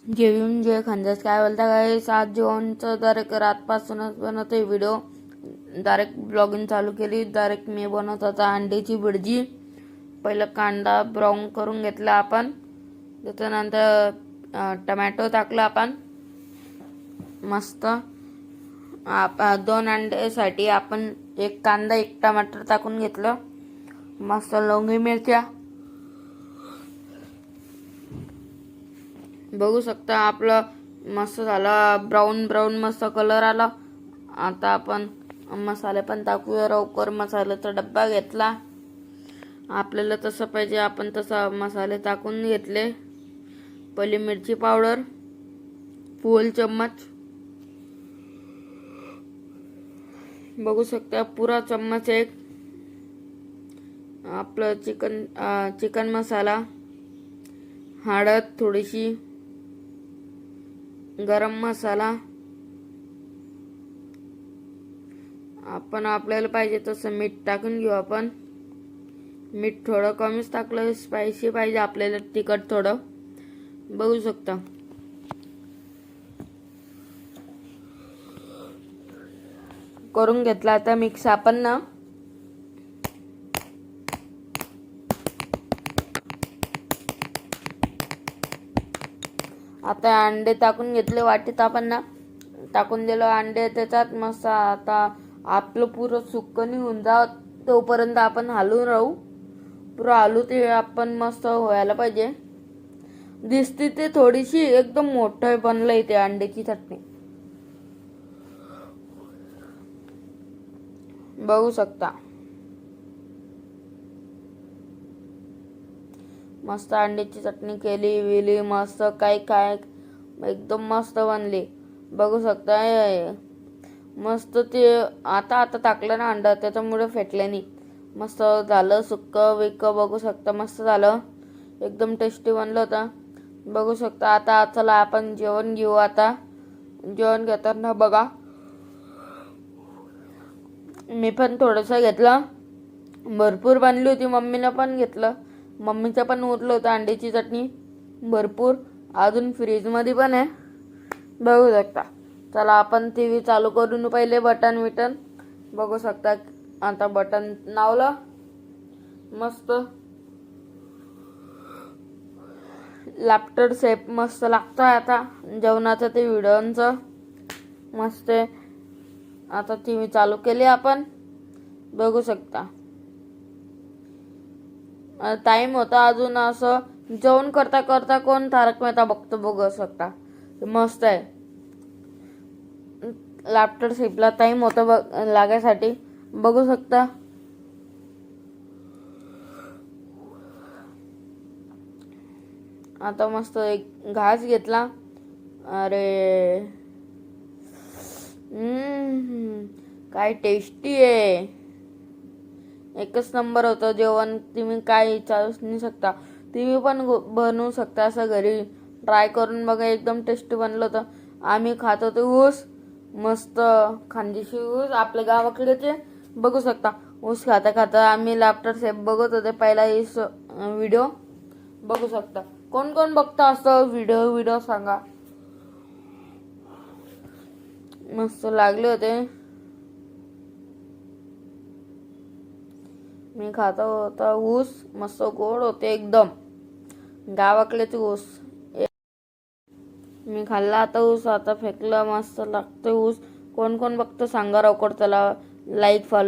जेवून जे खांद्यास काय बोलता काय सात जेवणचं डायरेक्ट रातपासूनच बनवतोय व्हिडिओ. डायरेक्ट ब्लॉगिंग चालू केली. डायरेक्ट मी बनवत होता अंड्याची भुर्जी. पहिलं कांदा ब्राऊन करून घेतला आपण. त्याच्यानंतर टमॅटो टाकला आपण मस्त. 2 अंड्यासाठी आपण 1 कांदा 1 टमाटर टाकून घेतलं. मस्त लवंगी मिरच्या बघू शकता. आपलं मस्त झाला ब्राऊन मस्त कलर आला. आता आपण मसाले पण टाकूया. लवकर मसाल्याचा डब्बा घेतला. आपल्याला तसं पाहिजे आपण तसा मसाले टाकून घेतले. पहिली मिरची पावडर फुल चम्मच बघू शकता. पुरा चम्मच एक आपलं चिकन मसाला, हळद थोडीशी, गरम मसाला आपण आपल्याला पाहिजे तसं मीठ टाकून घेऊ. आपण मीठ थोडं कमीच टाकलं. स्पायसी पाहिजे आपल्याला, तिखट थोडं बघू शकता. करून घेतला. आता मिक्स आपण ना आता अंडे टाकून घेतले वाटीत. आपण ना टाकून दिलं अंडे त्याच्यात मस्त. आता आपलं पुरं सुक्क निघून जा तोपर्यंत आपण हलवून राहू. पुरं हलू ते आपण मस्त व्हायला पाहिजे. दिसते ते थोडीशी एकदम मोठं बनलंय ते अंड्याची चटणी बघू शकता. मस्त अंड्याची चटणी केली विली मस्त. काय एकदम मस्त बनली बघू शकता. मस्त ते आता टाकलं ना अंडा त्याच्यामुळे फेटले नाही. मस्त झालं सुक्क विक्क बघू शकता. मस्त झालं एकदम टेस्टी बनलं होतं बघू शकता. आता चला आपण जेवण घेऊ. आता जेवण घेताना बघा मी पण थोडंसं घेतलं. भरपूर बनली होती. मम्मीनं पण घेतलं. मम्मीचं पण उरलं होतं अंड्याची चटणी भरपूर. अजून फ्रीजमध्ये पण आहे बघू शकता. चला आपण टीव्ही चालू करून पहिले बटन बघू शकता. आता बटन लावलं मस्त. लाफ्टर शेप मस्त लागतोय आता जेवणाचं ते व्हिडिओचं मस्त. आता टीव्ही चालू केली आपण बघू शकता. टाइम होता अजून. असं जेवण करता करता कोण तारक मेहता बघतो बघू शकता. मस्त आहे. लाफ्टर शेपला टाइम होता लागायसाठी बघू शकता. आता मस्त एक घास घेतला. अरे काय टेस्टी आहे. एकच नंबर होतं जेवण. तुम्ही काय विचारूच नाही शकता. तुम्ही पण बनवू शकता असं घरी. ट्राय करून बघा. एकदम टेस्टी बनलं होतं. आम्ही खात होतो ऊस मस्त खानदेशी ऊस आपल्या गावाकडेचे बघू शकता. ऊस खाता खाता आम्ही लाफ्टर शेप बघत होते पहिला व्हिडिओ बघू शकता. कोण कोण बघता असं व्हिडिओ सांगा. मस्त लागले होते. मी खाता होता ऊस मस्त गोड होते एकदम गावाकडेच ऊस. मी खाल्ला आता ऊस. आता फेकला. मस्त लागतोय ऊस. कोण कोण बघतं सांगा. लवकर त्याला लाईक फॉलो